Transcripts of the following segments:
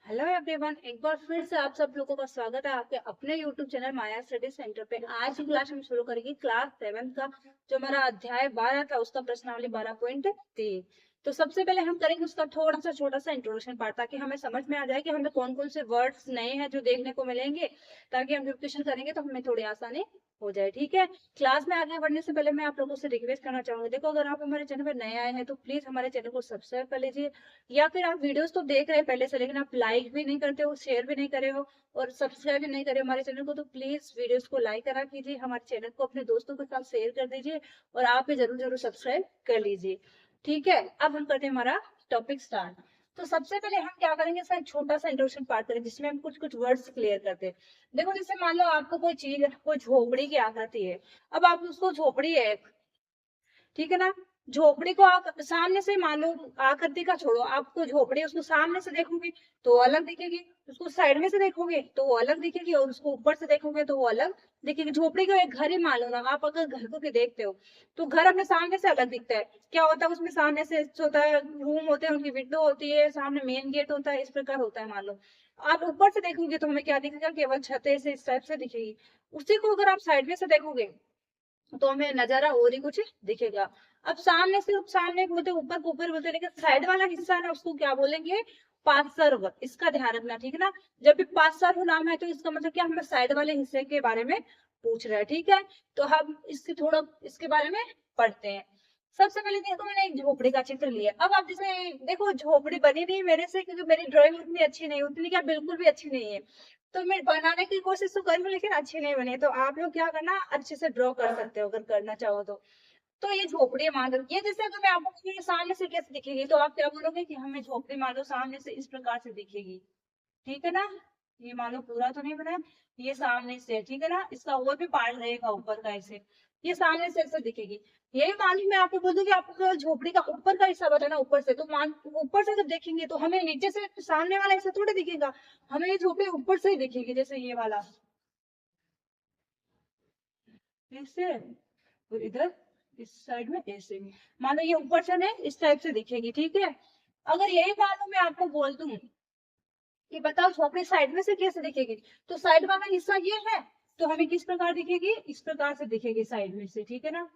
Hello everyone, एक बार फिर से आप सब लोगों का स्वागत है आपके अपने यूट्यूब चैनल माया स्टडी सेंटर पे। आज की क्लास हम शुरू करेंगे क्लास 7 का जो हमारा अध्याय 12 था, उसका प्रश्नावली 12.3। तो सबसे पहले हम करेंगे उसका थोड़ा सा छोटा सा इंट्रोडक्शन पार्ट, ताकि हमें समझ में आ जाए कि हमें कौन कौन से वर्ड्स नए हैं जो देखने को मिलेंगे, ताकि हम रिविजन करेंगे तो हमें थोड़ी आसानी हो जाए। ठीक है, क्लास में आगे बढ़ने से पहले मैं आप लोगों से रिक्वेस्ट करना चाहूंगी, देखो अगर आप हमारे चैनल पर नए आए हैं तो प्लीज हमारे चैनल को सब्सक्राइब कर लीजिए, या फिर आप वीडियोस तो देख रहे हैं पहले से लेकिन आप लाइक भी नहीं करते हो, शेयर भी नहीं करे हो और सब्सक्राइब भी नहीं करे हमारे चैनल को, तो प्लीज वीडियोस को लाइक करा कीजिए, हमारे चैनल को अपने दोस्तों के साथ शेयर कर दीजिए और आप भी जरूर जरूर सब्सक्राइब कर लीजिए। ठीक है, अब हम करते हैं हमारा टॉपिक स्टार्ट। तो सबसे पहले हम क्या करेंगे, इसका एक छोटा सा इंट्रोडक्शन पार्ट करें जिसमें हम कुछ कुछ वर्ड्स क्लियर करते हैं। देखो जैसे मान लो आपको कोई चीज, कोई झोपड़ी की आकृति है, अब आप उसको झोपड़ी है, ठीक है ना, झोपड़ी को आप सामने से मान लो, आकृति का छोड़ो, आपको झोपड़ी उसको सामने से देखोगे तो वो अलग दिखेगी, उसको साइड में से देखोगे तो वो अलग दिखेगी और उसको ऊपर से देखोगे तो वो अलग दिखेगी। झोपड़ी को एक घर ही मान लो ना, आप अगर घर को भी देखते हो तो घर अपने सामने से अलग दिखता है। क्या होता है उसमें, सामने से होता है रूम होते हैं, उनकी विंडो होती है, सामने मेन गेट होता है, इस प्रकार होता है। मान लो आप ऊपर से देखोगे तो हमें क्या दिखेगा, केवल छतें से इस टाइप से दिखेगी। उसी को अगर आप साइड में से देखोगे तो हमें नजारा और ही कुछ दिखेगा। अब सामने से सामने बोलते, ऊपर को ऊपर बोलते, लेकिन साइड वाला हिस्सा है ना, उसको क्या बोलेंगे, पार्श्व। इसका ध्यान रखना, ठीक है ना। जब भी पार्श्व नाम है तो इसका मतलब क्या, हमें साइड वाले हिस्से के बारे में पूछ रहा है। ठीक है, तो हम इससे थोड़ा इसके बारे में पढ़ते हैं। सबसे पहले देखो, मैंने एक झोपड़ी का चित्र लिया। अब आप जिसमें देखो, झोपड़ी बनी नहीं मेरे से क्योंकि मेरी ड्राइंग उतनी अच्छी नहीं, उतनी क्या बिल्कुल भी अच्छी नहीं है। तो मैं बनाने की कोशिश तो करूँ लेकिन अच्छी नहीं बनी, तो आप लोग क्या करना, अच्छे से ड्रॉ कर सकते हो अगर करना चाहो तो। तो ये झोपड़ी है मान लो, ये जैसे अगर मैं आपको बोलूं, ये सामने से कैसे दिखेगी, तो आप क्या बोलोगे कि हमें झोपड़ी मान लो सामने से इस प्रकार से दिखेगी। ठीक है ना, ये मान लो पूरा तो नहीं बना है, ये सामने से, ठीक है ना, इसका और भी पार्ट रहेगा ऊपर का ऐसे, ये सामने से ऐसे दिखेगी। यही मान लो मैं आपको बोल दूं कि आपको केवल झोपड़ी का ऊपर का हिस्सा बताना, ऊपर से, तो मान ऊपर से जब देखेंगे तो हमें नीचे से सामने वाला हिस्सा थोड़ी दिखेगा, हमें ये झोपड़ी ऊपर से ही दिखेगी, जैसे ये वाला ऐसे, और इधर इस साइड में ऐसे। मान लो ये ऊपर से नहीं, इस टाइप से दिखेगी। ठीक है, अगर यही मान लो मैं आपको बोल दूं कि बताओ झोपड़ी साइड में से कैसे दिखेगी, तो साइड वाला हिस्सा ये है, तो हमें किस प्रकार दिखेगी, इस प्रकार से दिखेगी साइड में से। ठीक है ना,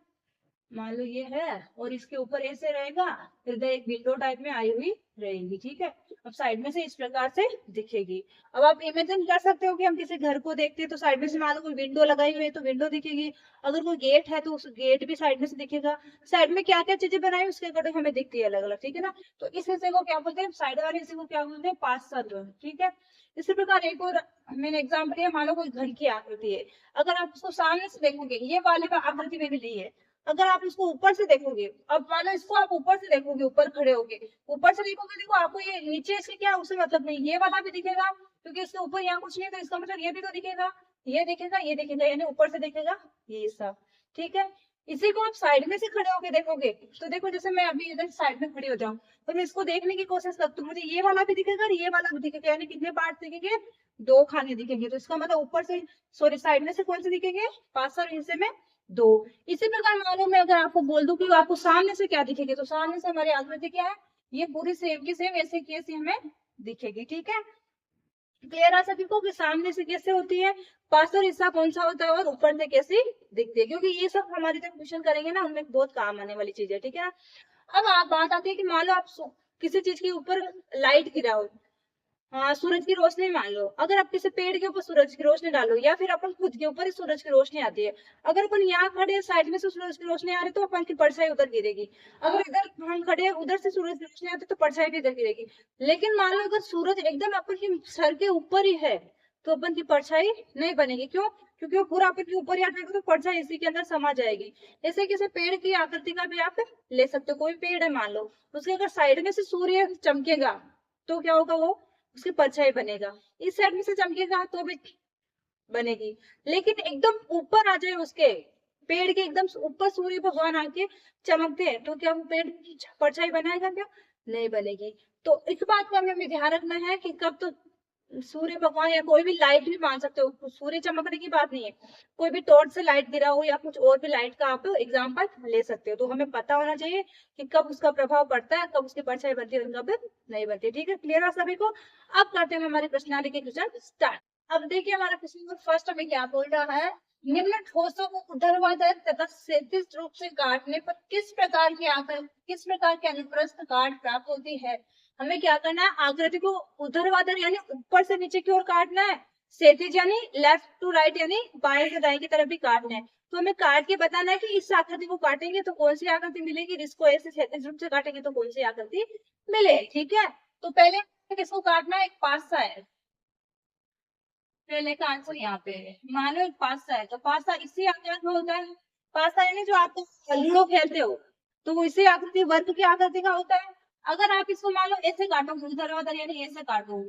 मान लो ये है और इसके ऊपर ऐसे रहेगा, फिर इधर एक विंडो टाइप में आई हुई रहेगी। ठीक है, अब साइड में से इस प्रकार से दिखेगी। अब आप इमेजिन कर सकते हो कि हम किसी घर को देखते हैं तो साइड में से मान लो कोई विंडो लगाई हुई है तो विंडो दिखेगी, अगर कोई गेट है तो उस गेट भी साइड में से दिखेगा। साइड में क्या क्या चीजें बनाई उसके अकॉर्डिंग हमें दिखती है अलग अलग। ठीक है ना, तो इस हिस्से को क्या बोलते हैं, साइड वाले हिस्से को क्या बोलते हैं, पास सर्कल। ठीक है, इसी प्रकार एक और मैंने एग्जाम्पल दिया, मान लो कोई घर की आकृति है, अगर आप उसको सामने से देखोगे, ये वाले का आकृति में भी ली है, अगर आप इसको ऊपर से देखोगे, अब मान लो इसको आप ऊपर से देखोगे, ऊपर खड़े होगे, ऊपर से देखोगे, देखो आपको ये नीचे इसके क्या उससे मतलब नहीं, ये वाला भी दिखेगा क्योंकि इसके ऊपर यहाँ कुछ नहीं है, तो इसका मतलब ये भी तो दिखेगा, ये दिखेगा, ये दिखेगा, यानी ऊपर से दिखेगा ये सब। ठीक है, इसी को आप साइड में से खड़े होके देखोगे, तो देखो जैसे मैं अभी इधर साइड में खड़ी हो जाऊं तो मैं इसको देखने की कोशिश करती हूँ, मुझे ये वाला भी दिखेगा और ये वाला भी दिखेगा, यानी कितने पार्ट दिखेंगे, दो खाने दिखेंगे। तो इसका मतलब ऊपर से, सॉरी साइड में से कौन से दिखेंगे, पांच और हिस्से में दो। इसी प्रकार मानो मैं अगर आपको बोल दूं कि आपको सामने से क्या दिखेगी, तो सामने से हमारी आकृति क्या है, ये पूरी सेम की सेम ऐसे की ऐसे हमें दिखेगी। ठीक है, क्लियर है सभी को कि सामने से कैसे होती है, पास और हिस्सा कौन सा होता है और ऊपर से कैसी दिखती है, क्योंकि ये सब हमारी जब क्वेश्चन करेंगे ना उनमें बहुत काम आने वाली चीज है। ठीक है, अब आप बात आती है कि मान लो आप किसी चीज के ऊपर लाइट गिरा हो, हाँ सूरज की रोशनी मान लो, अगर आप किसी पेड़ के ऊपर सूरज की रोशनी डालो या फिर अपन खुद के ऊपर ही सूरज की रोशनी आती है, अगर अपन यहाँ खड़े साइड में से सूरज की रोशनी आ रही है तो अपन की परछाई उधर गिरेगी, अगर इधर हम खड़े हैं उधर से सूरज की रोशनी आती है तो परछाई भी इधर गिरेगी। लेकिन मान लो अगर सूरज एकदम अपन के सर के ऊपर ही है तो अपन की परछाई नहीं बनेगी, क्यों, क्योंकि वो पूरा अपन के ऊपर ही आ जाएगा तो परछाई इसी के अंदर समा जाएगी। ऐसे किसी पेड़ की आकृति का भी आप ले सकते हो, कोई पेड़ है मान लो, उसके अगर साइड में से सूर्य चमकेगा तो क्या होगा, वो उसकी परछाई बनेगा, इस साइड में से चमकेगा तो भी बनेगी। लेकिन एकदम ऊपर आ जाए उसके, पेड़ के एकदम ऊपर सूर्य भगवान आके चमकते हैं तो क्या वो पेड़ की परछाई बनाएगा, क्या नहीं बनेगी। तो इस बात का हमें ध्यान रखना है कि कब तो सूर्य भगवान या कोई भी लाइट भी मान सकते हो, सूर्य चमकने की बात नहीं है, कोई भी टॉर्च से लाइट गिरा हो या कुछ और भी लाइट का आप एग्जांपल ले सकते हो। तो हमें पता होना चाहिए कि कब उसका प्रभाव पड़ता है, कब उसकी परछाई बनती है और कब नहीं बनती। ठीक है, क्लियर है सभी को? अब करते हैं हमारे प्रश्नावली के क्वेश्चन स्टार्ट। अब देखिए हमारा क्वेश्चन फर्स्ट हमें क्या बोल रहा है, निम्न ठोसों को ऊर्ध्वाधर तथा क्षैतिज रूप से काटने पर किस प्रकार की अनुप्रस्थ काट प्राप्त होती है। हमें क्या करना है, आकृति को ऊर्ध्वाधर यानी ऊपर से नीचे की ओर काटना है, क्षैतिज यानी लेफ्ट टू राइट यानी बाएं से दाएं की तरफ भी काटना है। तो हमें काट के बताना है कि इस आकृति को काटेंगे तो कौन सी आकृति मिलेगी, इसको ऐसे क्षैतिज रूप से काटेंगे तो कौन सी आकृति मिलेगी। ठीक है, तो पहले किसको काटना है, एक पासा है, पहले का आंसर यहाँ पे है। मानो एक पासा है, तो पासा इसी आकार में होता है, पासा यानी जो आप लूडो खेलते हो तो वो इसी आकृति वर्ग की आकृति का होता है। अगर आप इसको मान लो ऐसे काटो, ऊर्ध्वाधर यानी ऐसे काटो,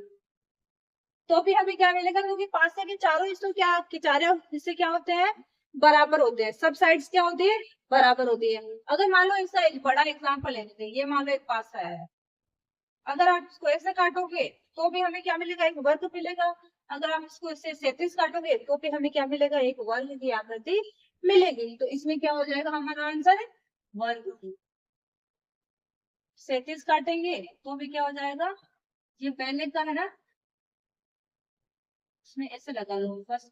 तो भी हमें क्या मिलेगा, क्योंकि पासे के चारों हिस्सों क्या चारों हिस्से क्या होते हैं, बराबर होते हैं, सब साइड्स क्या होती है, बराबर होती है। अगर मान लो इसका एक बड़ा एग्जाम्पल ले लेते हैं, ये मान लो एक पासा है, अगर आप इसको ऐसे काटोगे तो भी हमें क्या मिलेगा, एक वर्ग मिलेगा। अगर आप इसको इससे 37 काटोगे तो भी हमें क्या मिलेगा, एक वर्ग की आकृति मिलेगी। तो इसमें क्या हो जाएगा, हमारा आंसर है वर्ग। 37 काटेंगे तो भी क्या हो जाएगा, ये पहले का है ना, इसमें ऐसे लगा लो, फर्स्ट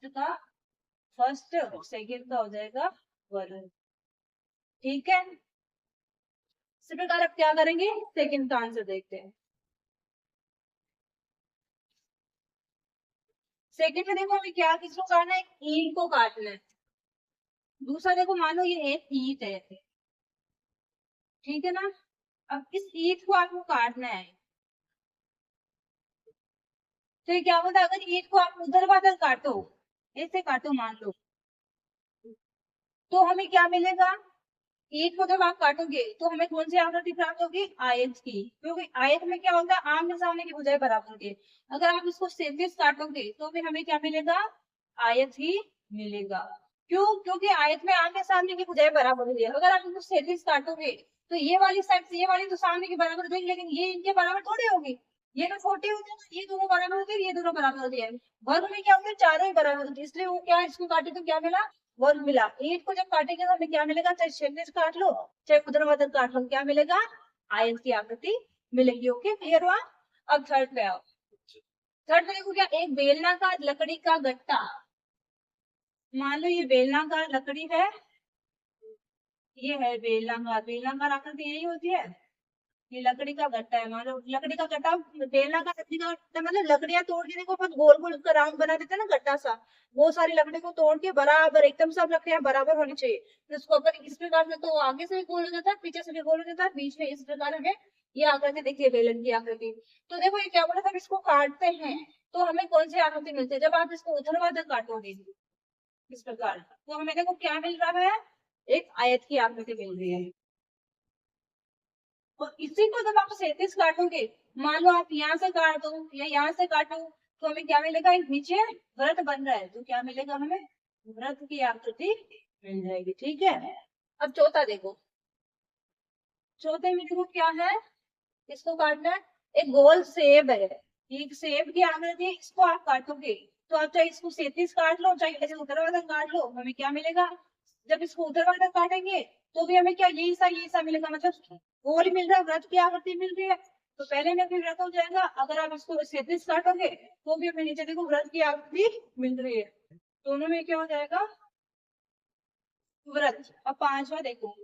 सेकेंड का हो जाएगा वर्ग। ठीक है, इसी प्रकार आप क्या करेंगे, सेकेंड का आंसर देखते हैं। सेकेंड में देखो हमें क्या किसको काटना है, एक ईंट को काटना है। दूसरा देखो मान लो ये एक ईंट है, ठीक है ना, अब इस ईंट को आपको काटना है। तो ये क्या होता है, अगर ईंट को आप ऊर्ध्वाधर काटो, ऐसे काटो मान लो, तो हमें क्या मिलेगा, ईंट को जब आप काटोगे तो हमें कौन सी आकृति प्राप्त होगी, आयत की, क्योंकि आयत में क्या होता है, आमने सामने की भुजाएं बराबर होती है। अगर आप इसको 37 काटोगे तो भी हमें क्या मिलेगा, आयत ही मिलेगा। क्यों, क्योंकि आयत में आमने सामने की भुजाएं बराबर होती है। अगर आप इसको 37 काटोगे तो ये वाली साइड से ये वाली तो सामने की बराबर हो जाएगी, लेकिन ये इनके बराबर थोड़ी होगी, ये तो छोटी होती है, ये दोनों बराबर होती है, ये दोनों बराबर होती है। वर्ग में क्या होता है, चारों ही बराबर होती है, इसलिए वो क्या, इसको काटे तो क्या मिला, वर्ग मिला। ईंट को जब काटेंगे तो हमें क्या मिलेगा, चाहे क्षैतिज काट लो चाहे ऊर्ध्वाधर काट लो, क्या मिलेगा, आयत की आकृति मिलेगी। ओके, क्लियर हुआ। अब थर्ड पे आओ। थर्ड में देखो क्या, एक बेलनाकार लकड़ी का गट्टा, मान लो ये बेलनाकार लकड़ी है, ये है बेलनाकार आकृति यही होती है, ये लकड़ी का गट्टा है, मान लो लकड़ी का गट्टा, बेलनाकार लकड़ी का गट्टा मतलब लकड़ियां तोड़ के देखो अपन गोल गोल का राउंड बना देते हैं ना गट्टा सा, वो सारी लकड़ी को तोड़ के बराबर एकदम सब लकड़ियां बराबर होनी चाहिए। तो इसको अपन इस प्रकार से, तो आगे से भी गोल हो जाता है, पीछे से भी गोल हो जाता है, बीच में इस प्रकार हमें ये आकृति देखिए, बेलन की आकृति। तो देखो ये क्या बोला था, इसको काटते हैं तो हमें कौन सी आकृति मिलती है, जब आप इसको ऊर्ध्वाधर काटोगे इस प्रकार, तो हमें देखो क्या मिल रहा है, एक आयत की आकृति मिल रही है। और इसी को जब आप 37 काटोगे, मान लो आप यहाँ से काट दो या यहाँ से काटो, तो हमें क्या मिलेगा, एक नीचे व्रत बन रहा है, तो क्या मिलेगा हमें, व्रत की आकृति मिल जाएगी। ठीक है, अब चौथा देखो, चौथे में देखो क्या है, इसको काटना है, एक गोल सेब है, एक सेब की आकृति है, इसको आप काटोगे तो आप चाहे इसको 37 काट लो चाहे ऐसे ऊर्ध्वाधर काट लो, हमें क्या मिलेगा, जब इसको ऊर्ध्वाधर काटेंगे तो भी हमें क्या यही सा मिलेगा, मतलब गोल मिल रहा है, व्रत की आकृति मिल रही है, तो पहले में भी व्रत हो जाएगा। अगर आप इसको 37 काटोगे तो भी हमें नीचे देखो व्रत की आकृति मिल रही है, दोनों में क्या हो जाएगा, व्रत। अब पांचवा देखो,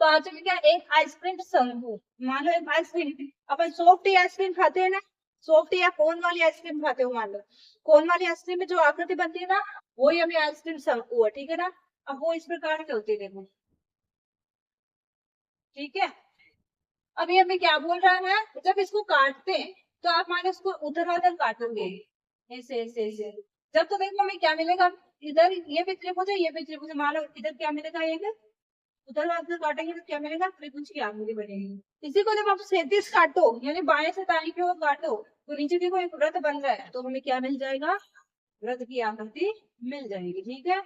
पांचवा में क्या, एक आइसक्रीम शंकु, मान लो एक आइसक्रीम, अपन सॉफ्ट आइसक्रीम खाते हैं ना, सॉफ्ट या कोन वाली आइसक्रीम खाते हो, मान लो कोन वाली आइसक्रीम में जो आकृति बनती है ना, वही हमें आइसक्रीम शंकु है। ठीक है ना, अब वो इस प्रकार की होती है देखो। ठीक है, अभी हमें क्या बोल रहा है, जब इसको काटते हैं तो आप मानो इसको ऊर्ध्वाधर काटोगे, ऐसे ऐसे ऐसे, जब तो देखो हमें क्या मिलेगा, इधर ये भी त्रिभुज है, ये भी त्रिभुज है, मान लो इधर क्या मिलेगा, एक ऊर्ध्वाधर काटेंगे तो क्या मिलेगा, त्रिभुज की आकृति बनेगी। इसी को जब आप 37 काटो यानी बाएं से दाएं की ओर काटो तो नीचे देखो एक व्रत बन रहा है, तो हमें क्या मिल जाएगा, व्रत की आकृति मिल जाएगी। ठीक है,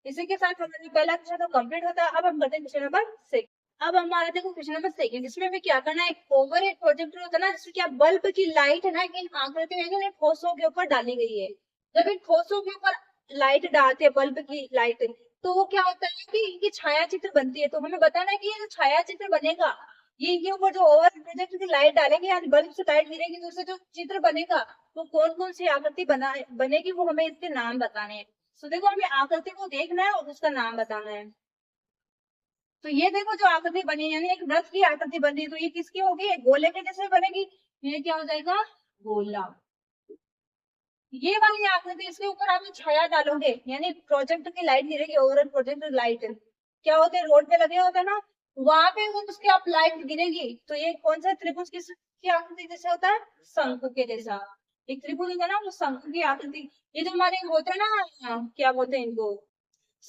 इसी के साथ हमारा पहला क्वेश्चन तो कंप्लीट होता है। अब हम करते हैं क्वेश्चन नंबर 6। अब हमारा देखो क्वेश्चन नंबर सेकंड, इसमें भी क्या करना है, एक ओवरहेड प्रोजेक्टर होता है ना, जिसमें क्या बल्ब की लाइट है ना इन आकृति में ठोसों के ऊपर डाली गई है। जब इन ठोसों के ऊपर लाइट डालते हैं, बल्ब की लाइट, तो वो क्या होता है कि इनकी छाया चित्र बनती है। तो हमें बताना है कि ये जो छाया चित्र बनेगा, ये इनके ऊपर जो ओवर प्रोजेक्टर की लाइट डालेंगे या बल्ब से लाइट गिरेगी, तो उससे जो चित्र बनेगा वो कौन कौन सी आकृति बनेगी, वो हमें इसके नाम बताने हैं। तो देखो हमें आकृति को देखना है और उसका नाम बताना है। तो ये देखो जो आकृति बनी है, यानी एक वृत्त की आकृति बन रही है, तो ये किसकी होगी, एक गोले के जैसे बनेगी। ये क्या हो जाएगा, गोला। ये वाली आकृति, इसके ऊपर आप छाया डालोगे, यानी प्रोजेक्ट की लाइट गिरेगी, ओवरऑल प्रोजेक्ट लाइट क्या होते हैं, रोड पे लगे होते हैं ना, वहां पे उसके आप लाइट गिरेगी, तो ये कौन सा त्रिभुज की आकृति जैसे होता है, शंकु के जैसा। एक त्रिभुज होता है ना, वो शंकु की आकृति। ये जो हमारे होते हैं ना, क्या बोलते हैं इनको,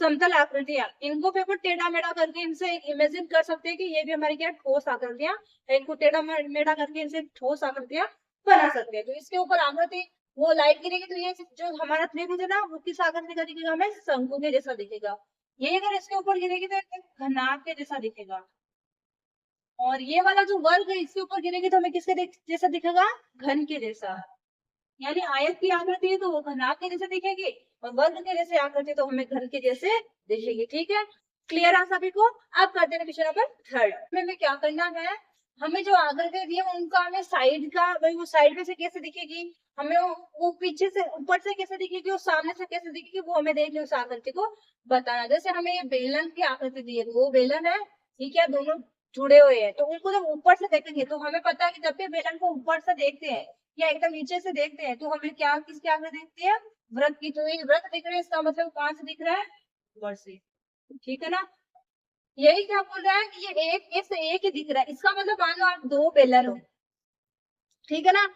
समतल आकृतियां, इनको भी अपन टेढ़ा मेढ़ा करके इनसे इमेजिन कर सकते हैं कि ये भी हमारी क्या ठोस आकृतियां, इनको टेढ़ा मेढ़ा करके इनसे ठोस आकृतियां बना सकते हैं। तो इसके ऊपर आकृति वो लाइट गिरेगी, तो ये जो हमारा त्रिभुज है ना, वो किस आकृति का दिखेगा, हमें शंकु के जैसा दिखेगा। ये अगर इसके ऊपर गिरेगी तो घनाभ के जैसा दिखेगा। और ये वाला जो वर्ग है, इसके ऊपर गिरेगी तो हमें किसके जैसा दिखेगा, घन के जैसा। यानी आयत की आकृति है तो वो घनाभ के जैसे दिखेगी, और वर्ग के जैसे आकृति तो हमें घन के जैसे दिखेगी। ठीक है, क्लियर है सभी को। अब करते हैं क्वेश्चन नंबर थर्ड। हमें क्या करना है, हमें जो आकृति दी है उनका हमें साइड का, भाई वो साइड में से कैसे दिखेगी, हमें वो पीछे से ऊपर से कैसे दिखेगी और सामने से कैसे दिखेगी, वो हमें देख उस आकृति को बताना। जैसे हमें ये बेलन की आकृति दी है, वो बेलन है, ठीक है, दोनों जुड़े हुए हैं, तो उनको जब ऊपर से देखेंगे तो हमें पता है कि जब भी बेलन को ऊपर से देखते हैं या एकदम नीचे से देखते हैं, तो हमें क्या किसकी आकृति दिखती है, वृत्त की। तो ये वृत्त दिख रहा है, इसका मतलब कहाँ से दिख रहा है, ऊपर से। ठीक है ना, यही क्या बोल रहा है कि ये एक ऐसे एक ही दिख रहा है, इसका मतलब मान लो आप दो बेलन हो, ठीक है ना,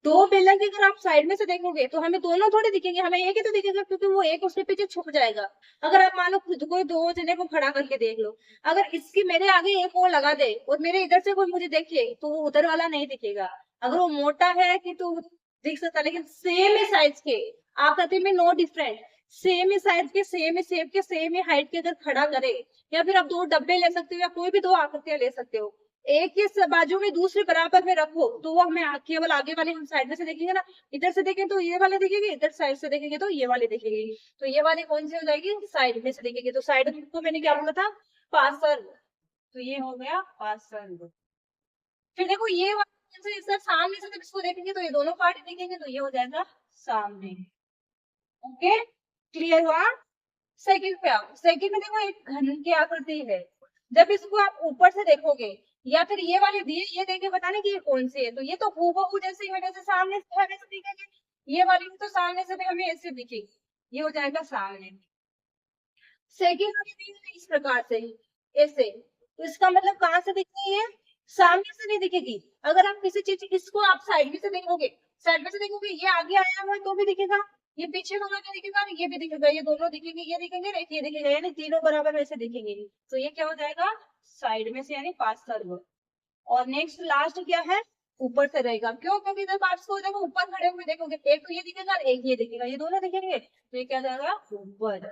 दो बेलन की अगर आप साइड में से देखोगे तो हमें दोनों थोड़े दिखेंगे, हमें एक ही तो दिखेगा, क्योंकि वो एक उसके पीछे छुप जाएगा। अगर आप मान लो खुद को दो जने को खड़ा करके देख लो, अगर इसकी मेरे आगे एक और लगा दे और मेरे इधर से कोई मुझे देखे, तो वो उधर वाला नहीं दिखेगा। अगर वो मोटा है कि तो दिख सकता है, लेकिन सेम ही साइज के आकृति में नो डिफरेंट, सेम ही साइज के, सेम ही शेप के, सेम ही हाइट के अगर खड़ा करे, या फिर आप दो डब्बे ले सकते हो या कोई भी दो आकृतियां ले सकते हो, एक के बाजू में दूसरे बराबर में रखो, तो वो हमें केवल आगे वाले हम साइड में से देखेंगे ना, इधर से देखें तो ये वाले दिखेंगे, इधर साइड से देखेंगे तो ये वाले दिखेंगे। तो ये वाले कौन सी हो जाएगी, साइड में से देखेंगे। तो साइड को मैंने क्या बोला था, पार्श्व। तो ये हो गया पार्श्व। फिर देखो ये वाले सर सामने से जब इसको देखेंगे तो ये दोनों पार्ट दिखेंगे, तो ये हो जाएगा सामने। ओके, क्लियर हुआ। सेकंड पे आओ, सेकंड में देखो एक घन की आकृति है, जब इसको आप ऊपर से देखोगे या फिर ये वाली दिए, ये देख के बताने की ये कौन सी है, तो ये तो हूबहू जैसे ही है, जैसे सामने से है वैसे दिखेगी। ये वाली तो सामने से भी हमें ऐसे दिखेगी, ये हो जाएगा सामने। सेकंड वाली दी है इस प्रकार से, ऐसे, तो इसका मतलब कहाँ से दिख रही है, सामने से नहीं दिखेगी। अगर आप किसी चीज इसको आप साइड में से देखोगे, साइड में से देखोगे, ये आगे आया हुआ है तो भी दिखेगा, ये पीछे वाला भी दिखेगा, ये भी दिखेगा, ये दोनों दिखेंगे, ये दिखेंगे, ये दिखेगा, यानी तीनों बराबर वैसे दिखेंगे। तो ये क्या हो जाएगा, साइड में से, यानी पास सर्व। और नेक्स्ट लास्ट क्या है, ऊपर से रहेगा। क्यों, क्योंकि जब आप इसको देखो ऊपर खड़े हुए देखोगे, एक तो ये दिखेगा और एक ये दिखेगा, ये दोनों दिखेंगे, तो ये क्या जाएगा, ऊपर।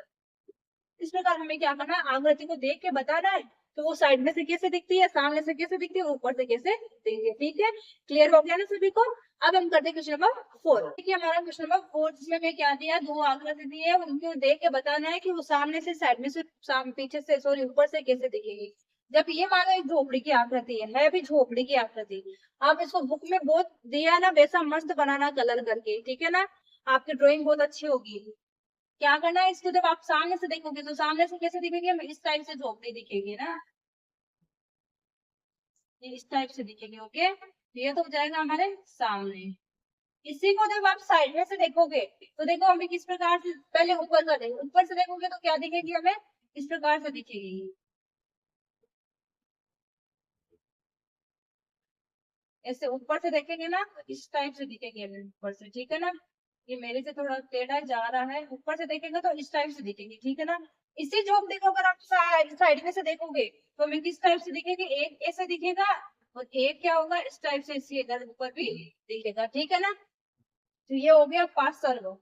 इस प्रकार हमें क्या करना है, आकृति को देख के बताना है, तो वो साइड में से कैसे दिखती है, सामने से कैसे दिखती है, ऊपर से कैसे दिखती है। ठीक है, क्लियर हो गया ना सभी को। अब हम करते हैं क्वेश्चन नंबर 4। देखिए हमारा क्वेश्चन नंबर 4, जिसमें हमें क्या दिया, दो आकृति दी है, उनको देख के बताना है कि वो सामने से, साइड में से, पीछे से, सॉरी ऊपर से कैसे दिखेगी। जब ये मानो एक झोपड़ी की आकृति है भी झोपड़ी की आकृति, आप इसको बुक में बहुत दिया है ना, वैसा मस्त बनाना कलर करके, ठीक है ना, आपकी ड्राइंग बहुत अच्छी होगी। क्या करना है, इसको जब आप सामने से देखोगे तो सामने से कैसे दिखेगी, इस टाइप से झोपड़ी दिखेगी ना, ये इस टाइप से दिखेगी। ओके, ये तो हो जाएगा हमारे सामने। इसी को जब आप साइड में से देखोगे तो देखो हमें किस प्रकार से, पहले ऊपर का देखो, ऊपर से देखोगे तो क्या दिखेगी, हमें इस प्रकार से दिखेगी, ऐसे ऊपर से देखेंगे ना तो इस टाइप से दिखेगी हमें ऊपर से। ठीक है ना, ये मेरे से थोड़ा टेढ़ा जा रहा है, ऊपर से देखेंगे तो इस टाइप से दिखेगी। ठीक है ना, इसी झोपड़ी को अगर आप साइड में से देखोगे तो हमें किस टाइप से दिखेगी, एक ऐसे दिखेगा और एक क्या होगा, इस टाइप से, इसी इधर ऊपर भी दिखेगा। ठीक है ना, तो ये हो गया पास सर्व,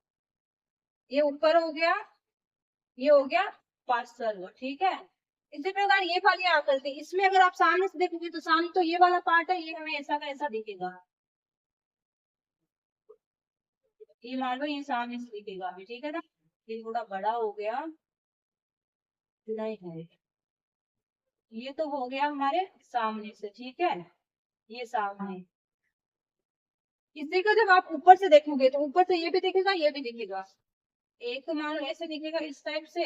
ये ऊपर हो गया, ये हो गया पास सर्व। ठीक है, इसी प्रकार ये वाली आकृति, इसमें अगर आप सामने से देखोगे तो सामने तो ये वाला पार्ट है, ये हमें ऐसा का ऐसा दिखेगा। ये मान लो ये सामने से दिखेगा अभी, ठीक है ना। ये थोड़ा बड़ा हो गया, नहीं है, ये तो हो गया हमारे सामने से, ठीक है, ये सामने। इसी को जब आप ऊपर से देखोगे तो ऊपर से ये भी दिखेगा, ये भी दिखेगा। एक तो मान लो ऐसे दिखेगा इस टाइप से,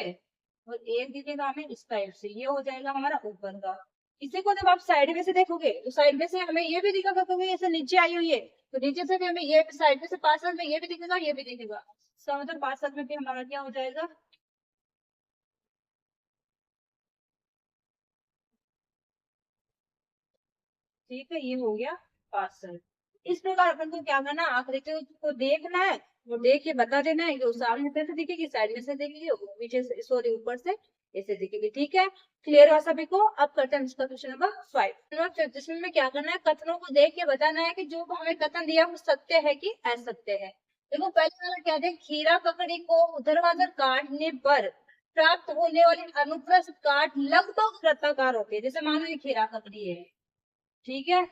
और एक दिखेगा हमें इस टाइप से, ये हो जाएगा हमारा ऊपर का। इसी को जब आप साइड में से देखोगे तो साइड में से हमें ये भी दिखेगा, क्योंकि ऐसे नीचे आई हुई है, तो नीचे से भी हमें ये साइड में से पार्सल में ये भी दिखेगा, ये भी दिखेगा। इसका मतलब पार्सल में भी हमारा क्या हो जाएगा, ठीक है, ये हो गया पार्सल। इस प्रकार अपन को क्या करना, आकृतियों को देखना है, वो देख के बता देना है कि वो सामने से दिखेगी, साइड में से दिखेगी, पीछे से सॉरी ऊपर से ऐसे दिखेगी, ठीक है। क्लियर हुआ सभी को। अब करते हैं इसका क्वेश्चन नंबर 5। जिसमें क्या करना है, कथनों को देख के बताना है कि जो हमें कथन दिया वो सत्य है कि असत्य है। देखो पहले वाला क्या है, खीरा ककड़ी को ऊर्ध्वाधर काटने पर प्राप्त होने वाली अनुप्रस्थ काट लगभग वृत्ताकार होती है। जैसे मानो ये खीरा ककड़ी है, ठीक है,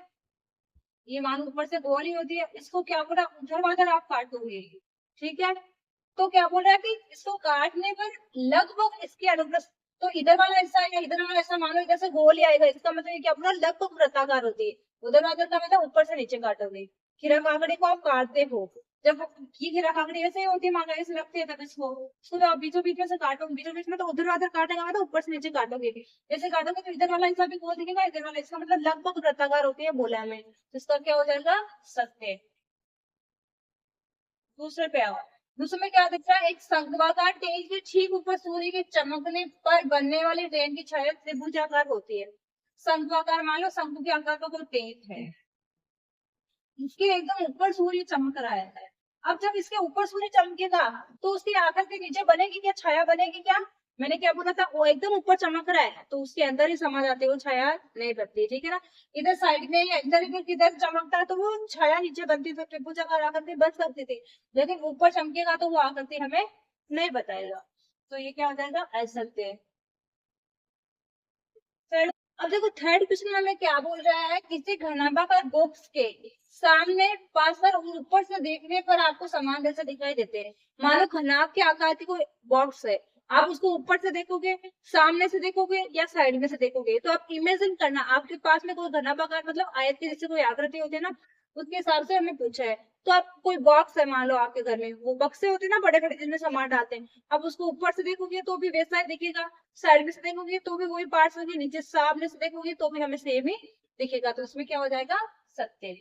ये मान ऊपर से गोली होती है, इसको क्या बोला, ऊर्ध्वाधर आप काटोगे, ठीक है। तो क्या बोल रहा है कि इसको काटने पर लगभग इसके अनुप्रस्थ, तो इधर वाला हिस्सा या इधर वाला हिस्सा मानो इधर से गोल ही आएगा, इसका मतलब ये क्या बोला, लगभग वृत्ताकार होती है। ऊर्ध्वाधर का मतलब ऊपर से नीचे काटोगे। खीरा काकड़ी को आप काटते हो, जब ये खीरा काकड़ी ऐसे ही होती है, मांगा ऐसे रखते हैं, तब इसको तो आप बीचों बीच में से काटो, बीचों बीच में तो ऊर्ध्वाधर काटेगा मतलब ऊपर से नीचे काटोगे, जैसे काटोगे तो इधर वाला हिस्सा भी गोल दिखेगा, इधर वाला, इसका मतलब लगभग वृत्ताकार होती है बोला हमें, तो इसका क्या हो जाएगा, सत्य। दूसरे पे आओ। दूसरे में क्या दिख रहा है, एक शंक्वाकार तेज के ठीक ऊपर सूर्य के चमकने पर बनने वाली ट्रेन की छाया त्रिभुजाकार होती है। शंक्वाकार मान लो शंकु के आकार का कोई तेज है, इसके एकदम ऊपर सूर्य चमक रहा है। अब जब इसके ऊपर सूर्य चमकेगा तो उसके आकार के नीचे बनेगी क्या, छाया बनेगी क्या। मैंने क्या बोला था, वो एकदम ऊपर चमक रहा है तो उसके अंदर ही समा जाती है, वो छाया नहीं बनती, ठीक है ना। इधर साइड में या इधर इधर किधर चमकता है तो वो छाया नीचे बनती, तो त्रिभुजाकार आकृति बन सकती थी, लेकिन ऊपर चमकेगा तो वो आकृति हमें नहीं बताएगा, तो ये क्या हो जाएगा, असत्य। थर्ड, अब देखो थर्ड क्वेश्चन में हमें क्या बोल रहा है, किसी घनाभाकार बॉक्स के सामने पास पर ऊपर से देखने पर आपको समान जैसे दिखाई देते हैं। मान लो घनाभ के आकार की कोई बॉक्स है, आप उसको ऊपर से देखोगे, सामने से देखोगे या साइड में से देखोगे, तो आप इमेजिन करना आपके पास में कोई घनाभाकार मतलब आयत की जैसे कोई आकृति होती है ना, उसके हिसाब से हमें पूछा है। तो आप कोई बॉक्स है मान लो आपके घर में, वो बक्से होते हैं ना बड़े बड़े जिनमें सामान डालते हैं, आप उसको ऊपर से देखोगे तो भी वैसा ही दिखेगा, साइड में से देखोगे तो भी वही पार्ट्स होंगे, नीचे सामने से देखोगे तो भी हमें सेम ही दिखेगा, तो इसमें क्या हो जाएगा, सत्य।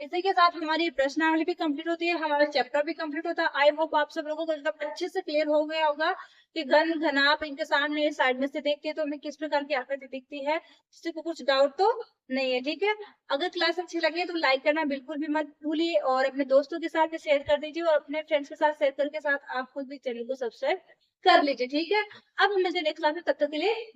इसी के साथ हमारी प्रश्नावली भी कंप्लीट होती है, हमारा चैप्टर भी कंप्लीट होता है। आई होप आप सब लोगों को एकदम अच्छे से क्लियर हो गया होगा कि घन घनाप इनके सामने साइड में से देखते हैं तो हमें किस प्रकार की आकृति दिखती है, किसी को कुछ डाउट तो नहीं है, ठीक है। अगर क्लास अच्छी लगे तो लाइक करना बिल्कुल भी मत भूलिए, और अपने दोस्तों के साथ भी शेयर कर दीजिए, और अपने फ्रेंड्स के साथ शेयर करके साथ आप खुद भी चैनल को सब्सक्राइब कर लीजिए, ठीक है। अब हम मिलते हैं नेक्स्ट क्लास में, तब तक के लिए